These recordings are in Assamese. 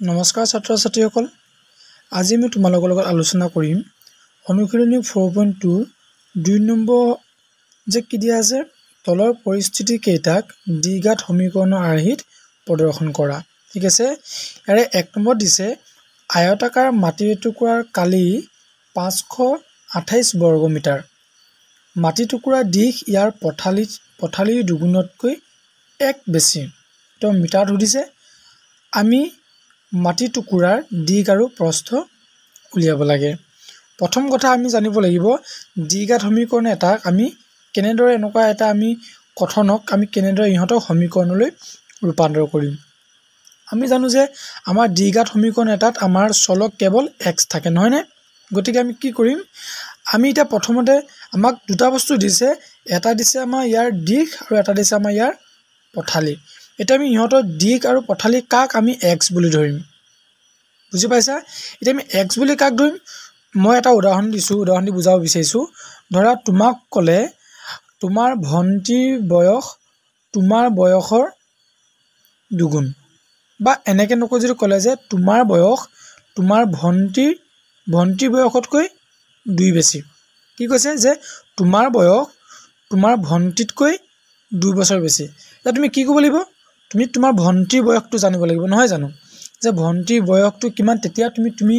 নমস্কাৰ ছাত্ৰ ছাত্ৰীসকল আজি আমি তোমালোকৰ লগত আলোচনা কৰিম অনুশীলনী 4.2 2 নম্বৰ যে কি দিয়া আছে তলৰ পৰিস্থিতি কেইটাক দ্বিঘাত সমীকৰণৰ আৰ্হিত প্ৰদৰ্শন কৰা ঠিক আছে ইয়াৰে 1 নম্বৰ দিছে আয়তাকাৰ মাটিৰ টুকুৰাৰ কালি 528 বৰ্গ মিটাৰ মাটি টুকুৰাৰ দিশ ইয়াৰ পথালিৰ দুগুণতকৈ 1 বেছি তো মিটাৰ ধৰিছে আমি মাটি টুকুৰাৰ দিশ আৰু প্ৰস্থ উলিয়াব লাগে প্ৰথম কথা আমি জানিব লাগিব দ্বিঘাত সমীকৰণ এটাক আমি কেনেদৰে এনেকুৱা এটা আমি কথনক আমি কেনেদৰে ইহঁতক সমীকৰণলৈ ৰূপান্তৰ কৰিম আমি জানো যে আমাৰ দ্বিঘাত সমীকৰণ এটাত আমাৰ চলক কেৱল x থাকে নহয় নে গতিকে আমি কি কৰিম আমি এটা প্ৰথমতে আমাক দুটা বস্তু দিছে এটা দিছে আমাৰ ইয়াৰ দিশ আৰু এটা দিছে আমাৰ ইয়াৰ পথালি এটা আমি ইহঁতৰ দিশ আৰু পথালি কাক আমি x বুলি ধৰিম বুজি পাইছা এটা আমি x বুলি কাক ধৰিম মই এটা উদাহৰণ দিছো উদাহৰণ দি বুজাব বিচাৰিছো ধৰা তোমাক কলে তোমাৰ ভন্টিৰ বয়স তোমাৰ বয়সৰ দুগুণ বা এনেকে নকৈ যদি কলে যে তোমাৰ বয়স তোমাৰ ভন্টিৰ বয়সতকৈ 2 বেছি কি কৈছে যে তোমাৰ বয়স তোমাৰ ভন্টিতকৈ 2 বছৰ বেছি এতিয়া তুমি কি ক'ব লাগিব তুমি তোমাৰ ভন্টিৰ বয়সটো জানিব লাগিব নহয় জানো যে ভন্টিৰ বয়সটো কিমান তেতিয়া তুমি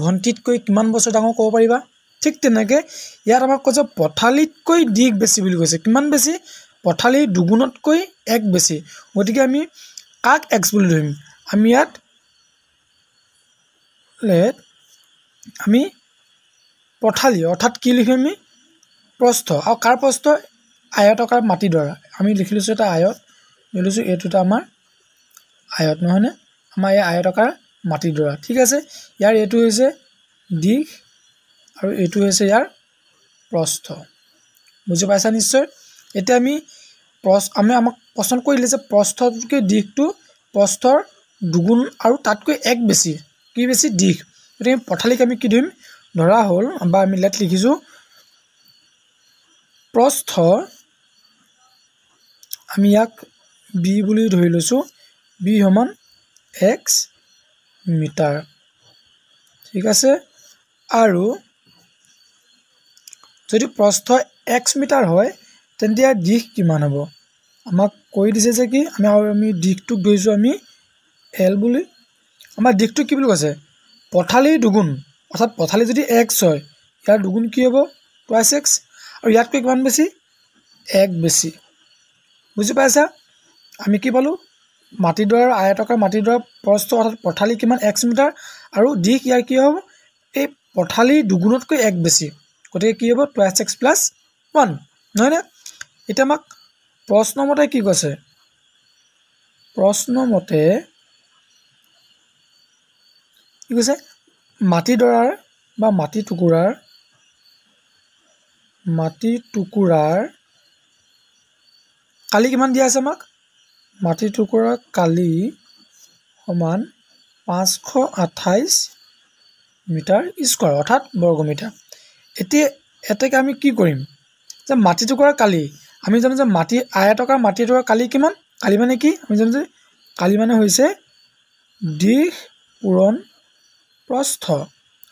ভন্টিতকৈ কিমান বছৰ ডাঙৰ ক'ব পাৰিবা ঠিক তেনেকে ইয়াত আমাক কৈছে পথালিতকৈ দিশ বেছি বুলি কৈছে কিমান বেছি পথালিৰ দুগুণতকৈ 1 বেছি গতিকে আমি কাক x বুলি ধৰিম আমি ইয়াত আমি পথালি অৰ্থাৎ কি লিখিম আমি প্ৰস্থ আৰু কাৰ প্ৰস্থ আয়তাকাৰ মাটি দ্বাৰা আমি লিখিছো এটা আয়ত লিখিছো এইটোটা আমাৰ আয়ত নহয়নে আমাৰ এই আয়তাকাৰ মাটি দ্বাৰা ঠিক আছে ইয়াৰ এইটো হৈছে দিশ আৰু এইটো হৈছে ইয়াৰ প্ৰস্থ বুজি পাইছা নিশ্চয় এতিয়া আমি আমাক প্ৰশ্ন কৰিলে যে প্ৰস্থতকৈ দিশটো প্ৰস্থৰ দুগুণ আৰু তাতকৈ 1 বেছি কি বেছি দিশ গতিকে পথালিক আমি কি ধৰিম ধৰা হ'ল বা আমি লেট লিখিছো প্ৰস্থ আমি ইয়াক b বুলি ধৰি লৈছো b সমান x মিটাৰ ঠিক আছে আৰু যদি প্ৰস্থ x মিটাৰ হয় তেন্তে ইয়াৰ দিশ কিমান হ'ব আমাক কৈ দিছে যে কি আমি দিশটোক ধৰিছো আমি l বুলি আমাৰ দিশটো কি বুলি কৈছে পথালিৰ দুগুণ অৰ্থাৎ পথালি যদি x হয় ইয়াৰ দুগুণ কি হ'ব twice x আৰু ইয়াতকৈ কিমান বেছি 1 বেছি বুজি পাইছা আমি কি পালো মাটিডৰাৰ আয়তাকাৰ মাটিডৰাৰ প্ৰস্থ অৰ্থাৎ পথালি কিমান x মিটাৰ আৰু দিশ ইয়াৰ কি হ'ব এই পথালিৰ দুগুণতকৈ 1 বেছি গতিকে কি হ'ব twice x plus 1 নহয় নে এটা আমাক প্ৰশ্ন মতে কি কৈছে প্ৰশ্ন মতে কি কৈছে মাটিডৰাৰ বা মাটি টুকুৰাৰ কালি কিমান দিয়া আছে আমাক মাটি টুকুৰাৰ কালি সমান 528 মিটাৰ স্কয়াৰ অৰ্থাৎ বৰ্গ মিটাৰ এতিয়া এটাকে আমি কি কৰিম যে মাটি টুকুৰাৰ কালি আমি জানো যে মাটি আয়তাকাৰ মাটি টুকুৰাৰ কালি কিমান কালি মানে কি আমি জানো যে কালি মানে হৈছে দিশ পূৰণ প্ৰস্থ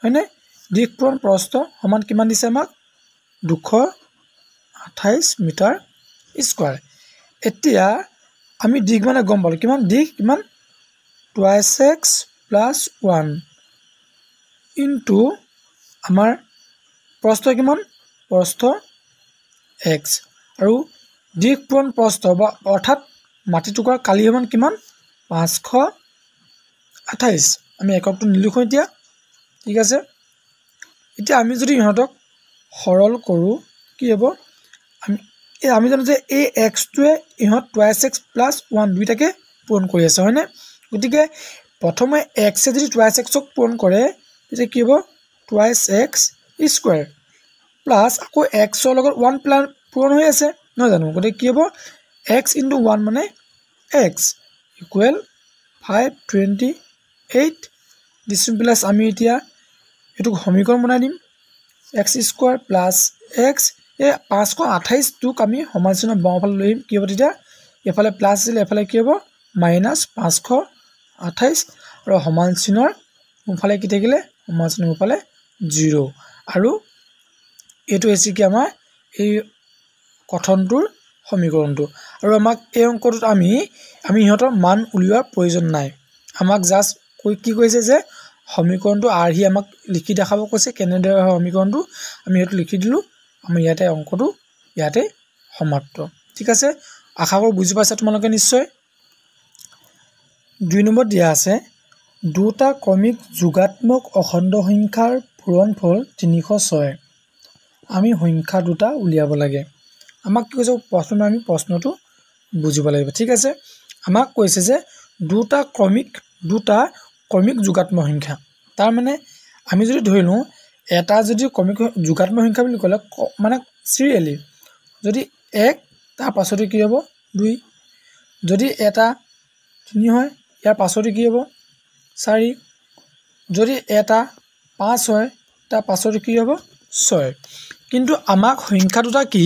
হয়নে দিশ পূৰণ প্ৰস্থ সমান কিমান দিছে আমাক 228 মিটাৰ স্কয়াৰ এতিয়া আমি দিশ মানে গম পালো কিমান দিশ কিমান twice x plus 1 ইনটু আমাৰ প্ৰস্থ কিমান প্ৰস্থ x আৰু দিশ পূৰণ প্ৰস্থ বা অৰ্থাৎ মাটি টুকুৰাৰ কালি সমান কিমান 528 আমি এককটো নিলিখো এতিয়া ঠিক আছে এতিয়া আমি যদি ইহঁতক সৰল কৰো কি হ'ব আমি জানো যে এই x টোৱে ইহঁত twice x plus 1 দুইটাকে পূৰণ কৰি আছে হয়নে গতিকে প্ৰথমে x এ যদি twice x ক পূৰণ কৰে তেতিয়া কি হ'ব twice x স্কয়াৰ প্লাস আকৌ x ৰ লগত 1 প্লাস পূৰণ হৈ আছে নহয় জানো গতিকে কি হ'ব x * 1 মানে x ইকুৱেল 528 দিছ প্লাস আমি এতিয়া এটো সমীকৰণ বনাই দিম x স্কয়াৰ প্লাস x এই 528 টোক আমি সমানচিহ্ন বাওঁফালে লৈ আহিম কি হ'ব তেতিয়া এফালে প্লাস আছিল এফালে কি হ'ব মাইনাস 528 আৰু সমান চিনৰ সোঁফালে কি থাকিলে সমান চিনৰ সোঁফালে 0 আৰু এইটো হৈছে কি আমাৰ এই কথনটোৰ সমীকৰণটো আৰু আমাক এই অংকটোত আমি ইহঁতৰ মান উলিওৱাৰ প্ৰয়োজন নাই আমাক জাস্ট কি কৈছে যে সমীকৰণটো আৰ্হি আমাক লিখি দেখাব কৈছে কেনেদৰে হয় সমীকৰণটো আমি সেইটো লিখি দিলোঁ আমি ইয়াতে অংকটো ইয়াতে সমাপ্ত ঠিক আছে আশা কৰোঁ বুজি পাইছা তোমালোকে নিশ্চয় 2 নম্বৰ দিয়া আছে দুটা ক্ৰমিক যোগাত্মক অখণ্ড সংখ্যাৰ পূৰণফল 306 আমি সংখ্যা দুটা উলিয়াব লাগে আমাক কি কৈছে প্ৰথমে আমি প্ৰশ্নটো বুজিব লাগিব ঠিক আছে আমাক কৈছে যে দুটা ক্ৰমিক যোগাত্মক সংখ্যা তাৰ মানে আমি যদি ধৰি লওঁ এটা যদি ক্ৰমিক যোগাত্মক সংখ্যা বুলি ক'লে মানে সিৰিয়ালি যদি 1 তাৰ পাছতে কি হ'ব 2 যদি এটা 3 হয় ইয়াৰ পাছতে কি হ'ব 4 যদি এটা 5 হয় তাৰ পাছতে কি হ'ব 6 কিন্তু আমাক সংখ্যা দুটা কি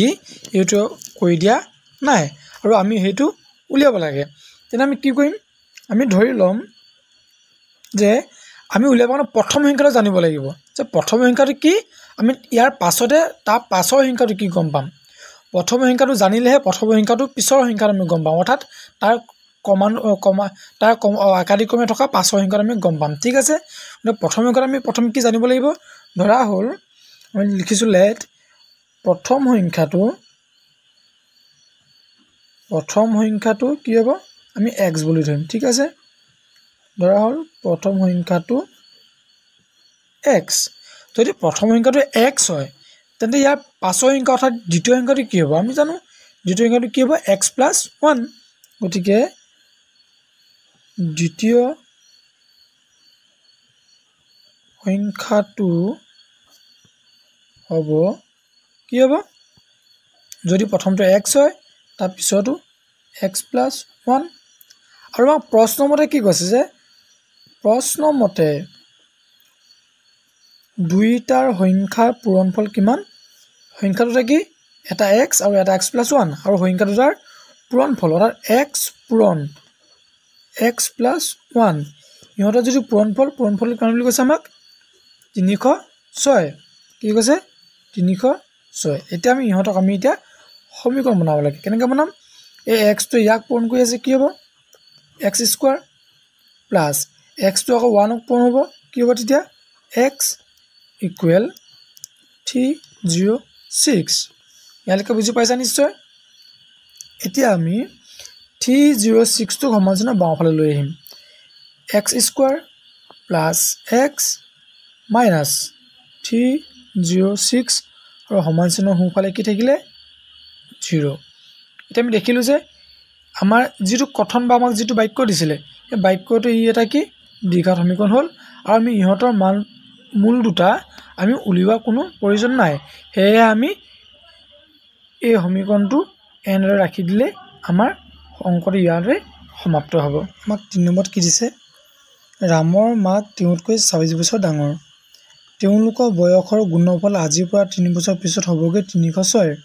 এইটো কৈ দিয়া নাই আৰু আমি সেইটো উলিয়াব লাগে তেনে আমি কি কৰিম আমি ধৰি ল'ম যে আমি উলিয়াব কাৰণে প্ৰথম সংখ্যাটো জানিব লাগিব যে প্ৰথম সংখ্যাটো কি আমি ইয়াৰ পাছতে তাৰ পাছৰ সংখ্যাটো কি গম পাম প্ৰথম সংখ্যাটো জানিলেহে প্ৰথম সংখ্যাটো পিছৰ সংখ্যাটো আমি গম পাম অৰ্থাৎ তাৰ একাধিক্ৰমে থকা পাছৰ সংখ্যাটো আমি গম পাম ঠিক আছে প্ৰথম সংখ্যাটো আমি প্ৰথম কি জানিব লাগিব ধৰা হ'ল আমি লিখিছোঁ লেট প্ৰথম সংখ্যাটো কি হ'ব আমি x বুলি ধৰিম ঠিক আছে ধৰা হ'ল প্ৰথম সংখ্যাটো x যদি প্ৰথম সংখ্যাটো x হয় তেন্তে ইয়াৰ পাছৰ সংখ্যা অৰ্থাৎ দ্বিতীয় সংখ্যাটো কি হ'ব আমি জানো দ্বিতীয় সংখ্যাটো কি হ'ব x + 1 গতিকে দ্বিতীয় সংখ্যাটো হ'ব কি হ'ব যদি প্ৰথমটো x হয় তাৰ পিছতো x + 1 আৰু আমাক প্ৰশ্ন মতে কি কৈছে যে প্ৰশ্ন মতে দুইটাৰ সংখ্যাৰ পূৰণফল কিমান সংখ্যা দুটা কি এটা x আৰু এটা x + 1 আৰু সংখ্যা দুটাৰ পূৰণফল অৰ্থাৎ x পূৰণ x + 1 ইহঁতৰ যদি পূৰণফল কিমান বুলি কৈছে আমাক 306 কি কৈছে 306 এতিয়া আমি ইহঁতক আমি এতিয়া সমীকৰণ বনাব লাগে কেনেকৈ বনাম এই xটো ইয়াক পূৰণ কৰি আছে কি হ'ব x² প্লাছ xটো আকৌ 1ক পূৰণ হ'ব কি হ'ব তেতিয়া x = 306 ইয়ালৈকে বুজি পাইছা নিশ্চয় এতিয়া আমি 306টো সমাজনৰ বাওঁফালে লৈ আহিম x² প্লাছ x মাইনাছ 306 আৰু সমাজনৰ সোঁফালে কি থাকিলে 0 এতিয়া আমি দেখিলোঁ যে আমাৰ যিটো কথন বা আমাক যিটো বাক্য দিছিলে সেই বাক্যটো এটা কি দ্বিঘাত সমীকৰণ হ'ল আৰু আমি ইহঁতৰ মূল দুটা আমি উলিওৱা কোনো প্ৰয়োজন নাই সেয়ে আমি এই সমীকৰণটো এনেদৰে ৰাখি দিলে আমাৰ অংকটো ইয়াৰে সমাপ্ত হ'ব আমাক 3 নম্বৰত কি দিছে ৰামৰ মাক তেওঁতকৈ 26 বছৰ ডাঙৰ তেওঁলোকৰ বয়সৰ গুণফল আজিৰ পৰা 3 বছৰ পিছত হ'বগৈ 306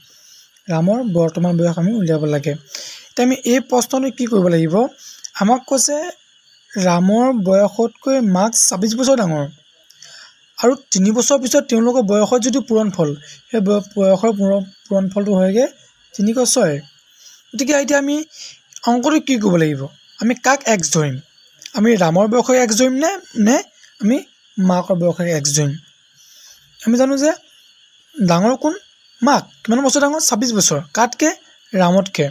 ৰামৰ বৰ্তমান বয়স আমি উলিয়াব লাগে এতিয়া আমি এই প্ৰশ্নটো কি কৰিব লাগিব আমাক কৈছে ৰামৰ বয়সতকৈ মাক 26 বছৰ ডাঙৰ আৰু 3 বছৰ পিছত তেওঁলোকৰ বয়সৰ যিটো পূৰণফল সেই বয়সৰ পূৰণফলটো হয়গৈ 306 গতিকে এতিয়া আমি অংকটো কি কৰিব লাগিব আমি কাক x ধৰিম আমি ৰামৰ বয়সক x ধৰিম নে আমি মাকৰ বয়সক x ধৰিম আমি জানো যে ডাঙৰ কোন মাক কিমান বছৰ ডাঙৰ 26 বছৰ কাতকৈ ৰামতকৈ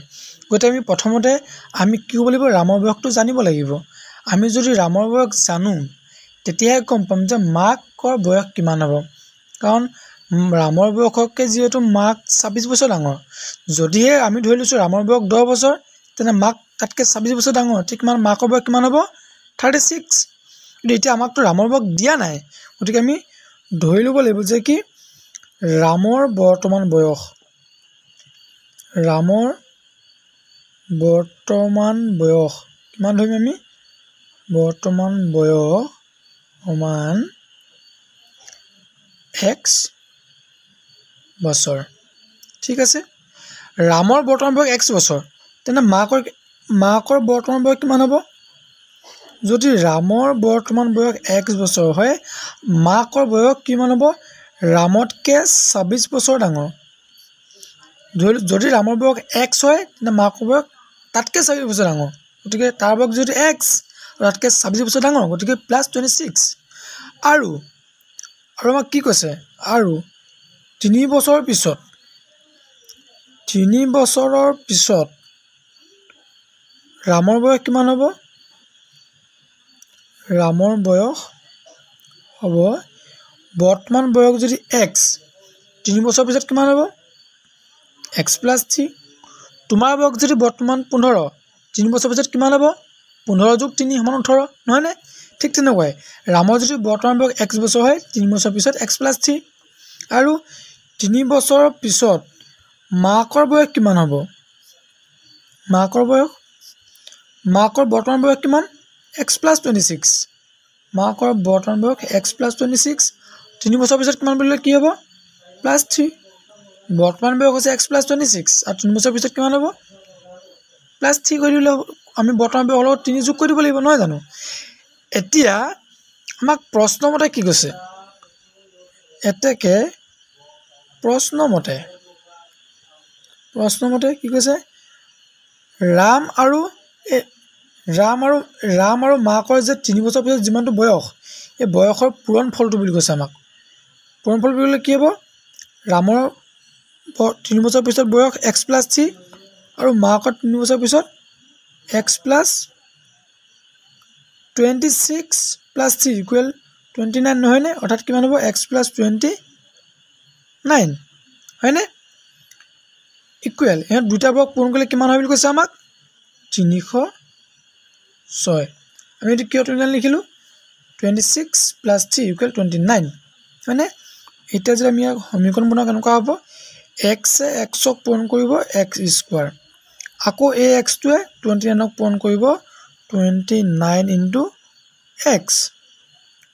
গতিকে আমি প্ৰথমতে আমি কি কৰিব লাগিব ৰামৰ বয়সটো জানিব লাগিব আমি যদি ৰামৰ বয়স জানো তেতিয়াহে গম পাম যে মাকৰ বয়স কিমান হ'ব কাৰণ ৰামৰ বয়সতকৈ যিহেতু মাক 26 বছৰ ডাঙৰ যদিহে আমি ধৰি লৈছোঁ ৰামৰ বয়স 10 বছৰ তেনে মাক তাতকৈ 26 বছৰ ডাঙৰ ঠিক মাকৰ বয়স কিমান হ'ব 36 কিন্তু এতিয়া আমাকতো ৰামৰ বয়স দিয়া নাই গতিকে আমি ধৰি ল'ব লাগিব যে কি ৰামৰ বৰ্তমান বয়স কিমান ধৰিম আমি বৰ্তমান বয়স সমান x বছৰ ঠিক আছে ৰামৰ বৰ্তমান বয়স x বছৰ তেনে মাকৰ বৰ্তমান বয়স কিমান হ'ব যদি ৰামৰ বৰ্তমান বয়স x বছৰ হয় মাকৰ বয়স কিমান হ'ব ৰামতকৈ 26 বছৰ ডাঙৰ যদি ৰামৰ বয়স x হয় তেন্তে মাকৰ বয়স তাতকৈ 26 বছৰ ডাঙৰ গতিকে তাৰ বয়স যদি x তাতকৈ 26 বছৰ ডাঙৰ গতিকে +26 আৰু আমাক কি কৈছে আৰু 3 বছৰৰ পিছত 3 বছৰৰ পিছত ৰামৰ বয়স কিমান হ'ব ৰামৰ বয়স হ'ব বৰ্তমান বয়স যদি x 3 বছৰৰ পিছত কিমান হ'ব x + 3 তোমাৰ বয়স যদি বৰ্তমান 15 3 বছৰৰ পিছত কিমান হ'ব 15 + 3 = 18 নহয়নে ঠিক তেনেকৈ ৰামৰ যদি বৰ্তমান বয়স x বছৰ হয় 3 বছৰৰ পিছত x + 3 আৰু 3 বছৰৰ পিছত মাকৰ বয়স কিমান হ'ব মাকৰ বৰ্তমান বয়স কিমান x + 26 মাকৰ বৰ্তমান বয়স x + 26 3 বছৰৰ পিছত কিমান বুলিলে কি হ'ব +3 বৰ্তমান বয়স হৈছে x + 26 আৰু 3 বছৰৰ পিছত কিমান হ'ব +3 কৰি দিলে আমি বৰ্তমান বয়সৰ লগত 3 যোগ কৰি দিব লাগিব নহয় জানো এতিয়া আমাক প্ৰশ্নমতে কি কৈছে এতেকে প্ৰশ্নমতে কি কৈছে ৰাম আৰু মাকৰ যে 3 বছৰ পিছত যিমানটো বয়স এই বয়সৰ পূৰণ ফলটো বুলি কৈছে আমাক পূৰণ ফল বুলিলে কি হ'ব ৰামৰ 3 বছৰ পিছত বয়স x + 3 আৰু মাকৰ 3 বছৰ পিছত x + 26 + 3 = 29 নহয়নে অৰ্থাৎ কিমান হ'ব x + 29 হয়নে ইকুৱেল ইহঁত দুটা বয়স পূৰণ কৰিলে কিমান হয় বুলি কৈছে আমাক 306 আমি এইটো কিয় 29 লিখিলোঁ 26 + 3 = 29 হয়নে এতিয়া যদি আমি সমীকৰণ বনাওঁ কেনেকুৱা হ'ব x ক পূৰণ কৰিব x² আকৌ এই xটোৱে 29ক পূৰণ কৰিব 29 × x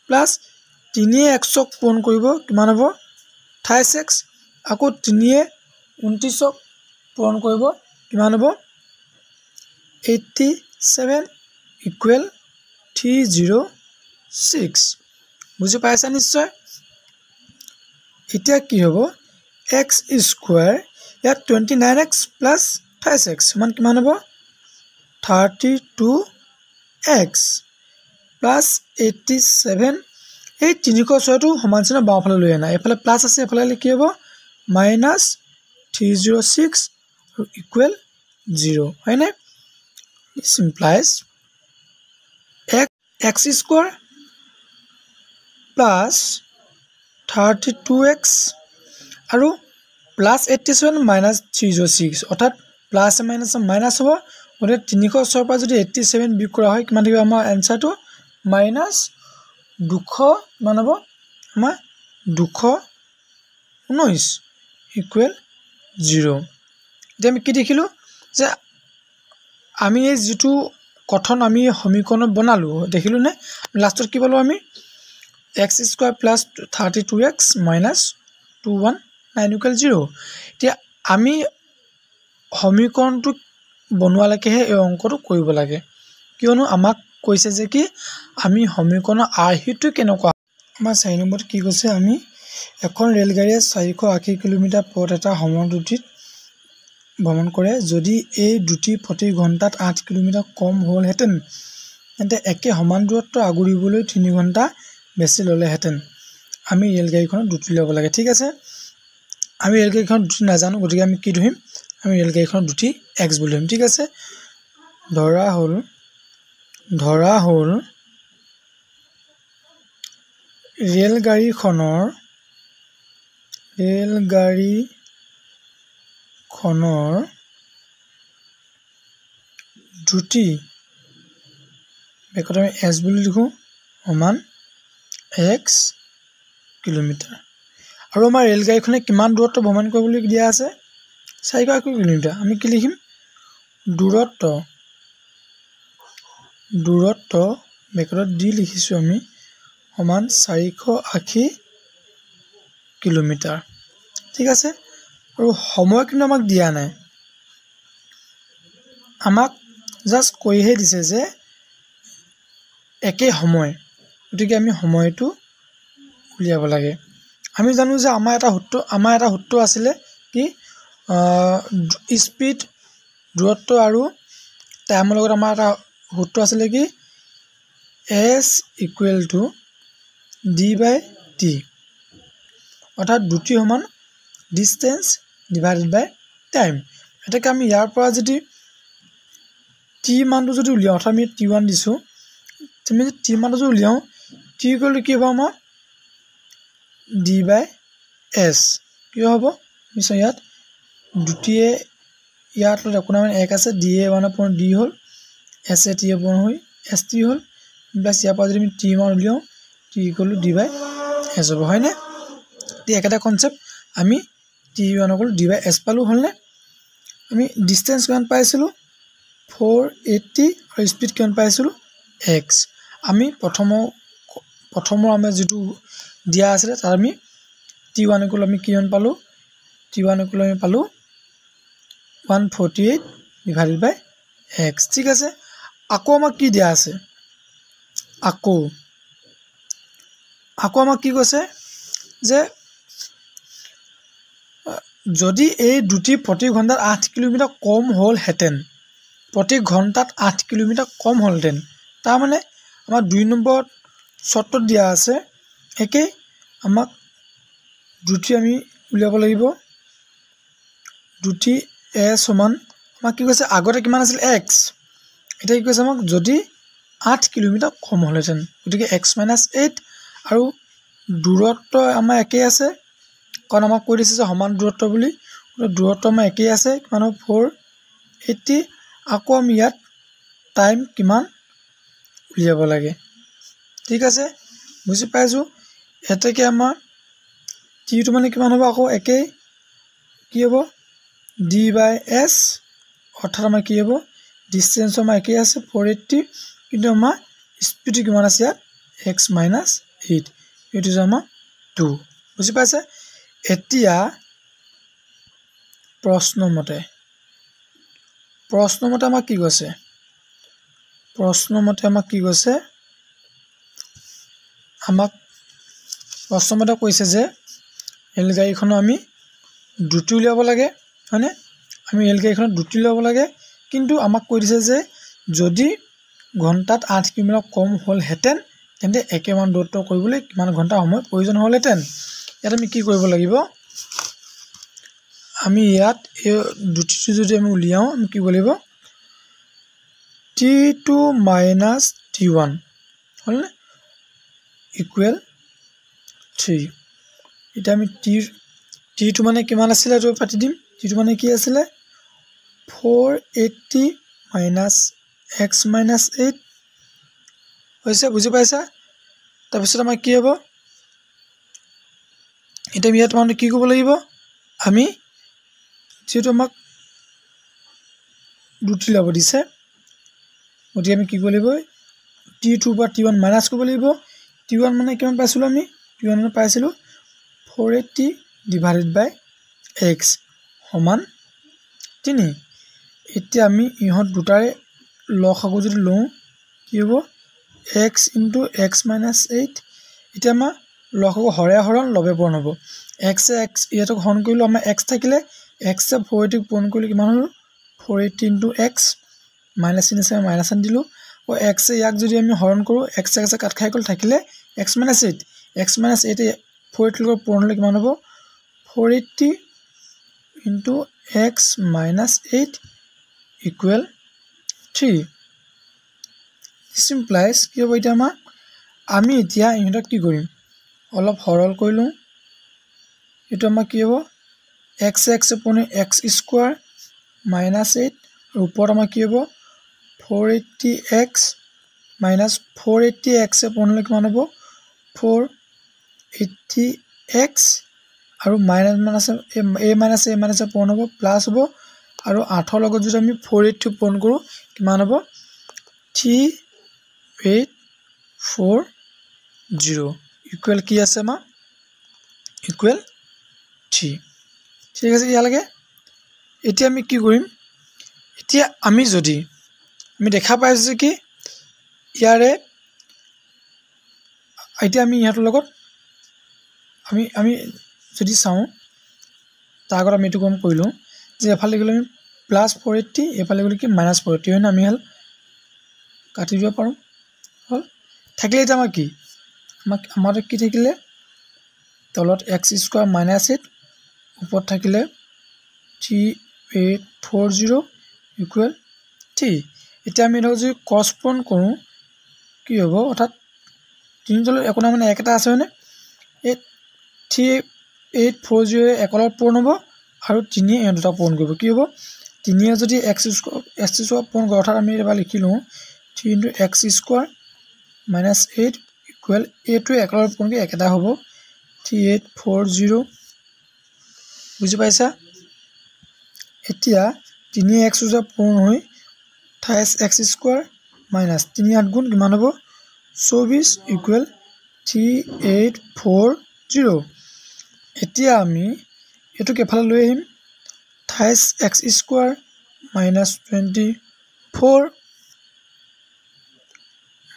প্লাছ 3 x ক পূৰণ কৰিব কিমান হ'ব 28x আকৌ 3 29ক পূৰণ কৰিব কিমান হ'ব 87 = 306 বুজি পাইছা নিশ্চয় এতিয়া কি হ'ব x² ইয়াত 29x + 28x সমান কিমান হ'ব 32x + 87 এই 306টো সমান চিহ্ন বাওঁফালে লৈ আনা এইফালে প্লাছ আছে এইফালে কি হ'ব -306 = 0 হয়নে this implies x² + 32x আৰু +87 - 306 অৰ্থাৎ প্লাছ মাইনাছ মাইনাছ হ'ব গতিকে 306 পৰা যদি 87 বিয়োগ কৰা হয় কিমান থাকিব আমাৰ এনচাৰটো -200 কিমান হ'ব আমাৰ 219 = 0 এতিয়া আমি কি দেখিলোঁ যে আমি এই যিটো কথন আমি সমীকৰণত বনালোঁ দেখিলোঁ নে লাষ্টত কি পালোঁ আমি x² + 32x - 219 = 0 এতিয়া আমি সমীকৰণটো বনোৱালৈকেহে এই অংকটো কৰিব লাগে কিয়নো আমাক কৈছে যে কি আমি সমীকৰণৰ আৰ্হিটো কেনেকুৱা আমাৰ 4 নম্বৰত কি কৈছে আমি এখন ৰেলগাড়ীয়ে 480 কিলোমিটাৰ পথ এটা সমদ্ৰুতিত ভ্ৰমণ কৰে যদি এই দ্ৰুতি প্ৰতি ঘণ্টাত 8 কিলোমিটাৰ কম হ'লহেঁতেন তেন্তে একে সমান দূৰত্ব আগুৰিবলৈ 3 ঘণ্টা বেছি ল'লেহেঁতেন আমি ৰেলগাড়ীখনৰ দ্ৰুতি ল'ব লাগে ঠিক আছে আমি ৰেলগাড়ীখনৰ দ্ৰুতি নাজানো গতিকে আমি কি ধৰিম আমি ৰেলগাড়ীখনৰ দ্ৰুতি x বুলি ধৰিম ঠিক আছে ধৰা হ'ল ৰেলগাড়ীখনৰ দ্ৰুতি বেকত আমি s বুলি লিখোঁ সমান x কিলোমিটাৰ আৰু আমাৰ ৰেলগাড়ীখনে কিমান দূৰত্ব ভ্ৰমণ কৰিবলৈ দিয়া আছে 480 কিলোমিটাৰ আমি কি লিখিম দূৰত্ব বেকত দি লিখিছোঁ আমি সমান 480 কিলোমিটাৰ ঠিক আছে আৰু সময় কিন্তু আমাক দিয়া নাই আমাক জাষ্ট কৈহে দিছে যে একে সময় গতিকে আমি সময়টো উলিয়াব লাগে আমি জানো যে আমাৰ এটা সূত্ৰ আছিলে কি স্পীড দূৰত্ব আৰু টাইমৰ লগত আমাৰ এটা সূত্ৰ আছিলে কি s ইকুৱেল টু d/t অৰ্থাৎ দুটি সমান ডিষ্টেঞ্চ ডিভাইডেড বাই টাইম এটাকে আমি ইয়াৰ পৰা যদি t মানটো যদি উলিয়াওঁ অৰ্থাৎ আমি t1 দিছোঁ তুমি যদি t মানটো যদি উলিয়াওঁ t ইকুৱেল টু কি হ'ব আমাৰ d/s কি হ'ব নিশ্চয় ইয়াত দুটিয়ে ইয়াত একো নাই এক আছে d a মানে পূৰণ d হ'ল s a t a পূৰণ হৈ s t হ'ল প্লাছ ইয়াৰ পৰা যদি আমি t মান উলিয়াওঁ t ইকুৱেল টু d/s হ'ব হয়নে একেটা কনচেপ্ট আমি t1 ইকুৱেল টু d/s পালোঁ হ'লনে আমি ডিষ্টেঞ্চ কিমান পাইছিলোঁ 480 আৰু স্পীড কিমান পাইছিলোঁ x আমি প্ৰথমৰ আমি যিটো দিয়া আছিলে তাত আমি t1 ইকুৱেল আমি কিমান পালোঁ t1 ইকুৱেল আমি পালোঁ 148 ডিভাইডেড বাই x ঠিক আছে আকৌ আমাক কি দিয়া আছে আকৌ আমাক কি কৈছে যে যদি এই দুটি প্ৰতি ঘণ্টাত 8 কিলোমিটাৰ কম হ'লহেঁতেন প্ৰতি ঘণ্টাত 8 কিলোমিটাৰ কম হ'লহেঁতেন তাৰমানে আমাৰ 2 নম্বৰ চৰ্তত দিয়া আছে একেই আমাক দুটি আমি উলিয়াব লাগিব দুটি a সমান আমাক কি কৈছে আগতে কিমান আছিল x এটা কি কৈছে আমাক যদি 8 কিলোমিটাৰ কম হ'লহেঁতেন গতিকে x - 8 আৰু দূৰত্ব আমাৰ একেই আছে কাৰণ আমাক কৈ দিছে যে সমান দূৰত্ব বুলি দূৰত্ব আমাৰ একেই আছে কিমান হ'ব 480 আকৌ আমি ইয়াত টাইম কিমান উলিয়াব লাগে ঠিক আছে বুজি পাইছোঁ এতেকে আমাৰ টিটো মানে কিমান হ'ব আকৌ একেই কি হ'ব d/s অৰ্থাৎ আমাৰ কি হ'ব ডিষ্টেঞ্চ আমাৰ একেই আছে 480 কিন্তু আমাৰ স্পীড কিমান আছে ইয়াত x - 8 এইটো যে আমাৰ 2 বুজি পাইছে এতিয়া প্ৰশ্নমতে আমাক কি কৈছে আমাক প্ৰশ্নমতে কৈছে যে ৰেলগাড়ীখনো আমি দ্ৰুতি উলিয়াব লাগে হয়নে আমি ৰেলগাড়ীখনত দ্ৰুতি উলিয়াব লাগে কিন্তু আমাক কৈ দিছে যে যদি ঘণ্টাত 8 কিলোমিটাৰ কম হ'লহেঁতেন তেন্তে একেমান দূৰত্ব কৰিবলৈ কিমান ঘণ্টা সময় প্ৰয়োজন হ'লহেঁতেন ইয়াত আমি কি কৰিব লাগিব আমি ইয়াত এই দ্ৰুতিটো যদি আমি উলিয়াওঁ আমি কি কৰিব লাগিব t2 - t1 হ'লনে ইকুৱেল 3 এতিয়া আমি t2 মানে কিমান আছিলে এইটো পাতি দিম t2 মানে কি আছিলে 480 - x - 8 হৈছে বুজি পাইছা তাৰপিছত আমাৰ কি হ'ব এতিয়া আমি ইয়াত মানে কি কৰিব লাগিব আমি যিহেতু আমাক দ্ৰুতি ল'ব দিছে গতিকে আমি কি কৰিব লাগিব t2 বা t1 মাইনাছ কৰিব লাগিব t1 মানে কিমান পাইছিলোঁ আমি t1 মানে পাইছিলোঁ 480 ডিভাইডেড বাই x সমান 3 এতিয়া আমি ইহঁত দুটাৰে লসাগু যদি লওঁ কি হ'ব x * x - 8 এতিয়া আমাৰ লসাগু হৰে হৰণ লবে পূৰণ হ'ব x ইয়াতক হৰণ কৰিলোঁ আমাৰ x থাকিলে x 480 পূৰণ কৰিলে কিমান হ'ল 480 * x মাইনাছ চিন আছে মাইনাছ আনি দিলোঁ আৰু x ইয়াক যদি আমি হৰণ কৰোঁ x কাট খাই গ'ল থাকিলে x - 8 x - 8 480 লগত পূৰণ হ'লে কিমান হ'ব 480 * x - 8 ইকুৱেল 3 চিম্পলাইজ কি হ'ব এতিয়া আমি এতিয়া ইহঁতক কি কৰিম অলপ সৰল কৰি লওঁ এইটো আমাৰ কি হ'ব x পূৰণ x স্কোৱাৰ - 8 আৰু ওপৰত আমাৰ কি হ'ব 480x - 480x পূৰণ হ'লে কিমান হ'ব 480x আৰু মাইনাছ মাইনাছে পূৰণ হ'ব প্লাছ হ'ব আৰু 8ৰ লগত যদি আমি 480 পূৰণ কৰোঁ কিমান হ'ব 3840 ইকুৱেল কি আছে আমাৰ ইকুৱেল 3 ঠিক আছে ইয়ালৈকে এতিয়া আমি কি কৰিম এতিয়া আমি দেখা পাইছোঁ যে কি ইয়াৰে এতিয়া আমি ইহঁতৰ লগত আমি যদি চাওঁ তাৰ আগত আমি এইটো কাম কৰি লওঁ যে এফালে গ'লে আমি +480 এফালে গ'লে কি -480 হয় না আমি হাল কাটি দিব পাৰোঁ হ'ল থাকিলে এতিয়া আমাৰ কি আমাৰ কি থাকিলে তলত x² -8 ওপৰত থাকিলে 3840 ইকুৱেল 3 এতিয়া আমি ধৰক যদি ক্ৰছ পূৰণ কৰোঁ কি হ'ব অৰ্থাৎ 3 তলত একো নাই মানে 1 এটা আছে হয়নে এই 3840 একলত পূৰণ হ'ব আৰু 3 এই দুটা পূৰণ কৰিব কি হ'ব 3 যদি x² পূৰণ কৰে অৰ্থাৎ আমি এবাৰ লিখি লওঁ 3 × x² -8 ইকুৱেল এইটো একলত পূৰণ কৰি 1 এটা হ'ব 3840 বুজি পাইছা এতিয়া 3 x² পূৰণ হৈ 28x² -3 8 গুণ কিমান হ'ব 24 ইকুৱেল 3840 এতিয়া আমি এটোকে এফালে লৈ আহিম 28x² -24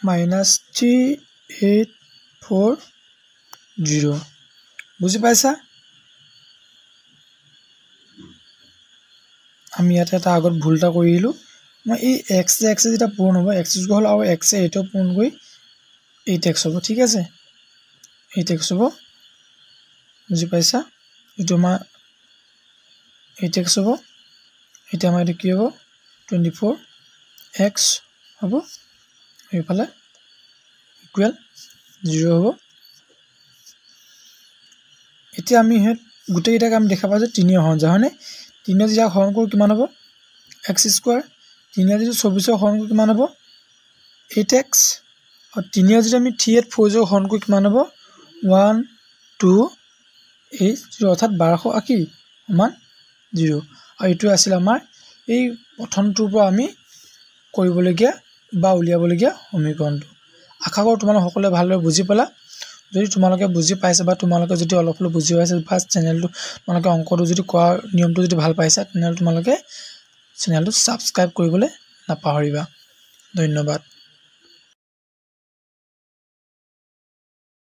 -3840 বুজি পাইছা আমি ইয়াতে এটা আগত ভুল এটা কৰি আহিলোঁ মই এই x যেতিয়া পূৰণ হ'ব x² হ'ল আৰু x এইটো পূৰণ কৰি 8x হ'ব ঠিক আছে 8x হ'ব বুজি পাইছা এইটো আমাৰ 8x হ'ব এতিয়া আমাৰ এইটো কি হ'ব 24x হ'ব এইফালে ইকুৱেল 0 হ'ব এতিয়া আমি গোটেইকেইটাক আমি দেখা পাওঁ যে 3 হৰণ যায় হয়নে 3 যেতিয়া হৰণ কৰোঁ কিমান হ'ব x² 3 যদি 24 হৰণ কৰোঁ কিমান হ'ব 8x আৰু 3 যদি আমি 3840 হৰণ কৰোঁ কিমান হ'ব 1280 অৰ্থাৎ 1280 সমান 0 আৰু এইটো আছিল আমাৰ এই প্ৰথমটোৰ পৰা আমি কৰিবলগীয়া বা উলিয়াবলগীয়া সমীকৰণটো আশা কৰোঁ তোমালোকে সকলোৱে ভালদৰে বুজি পালা যদি তোমালোকে বুজি পাইছা বা তোমালোকে যদি অলপ অলপ বুজি পাইছা বা চেনেলটো তোমালোকে অংকটো যদি কৰা নিয়মটো যদি ভাল পাইছা তেনেহ'লে তোমালোকে চেনেলটো ছাবস্ক্ৰাইব কৰিবলৈ নাপাহৰিবা ধন্যবাদ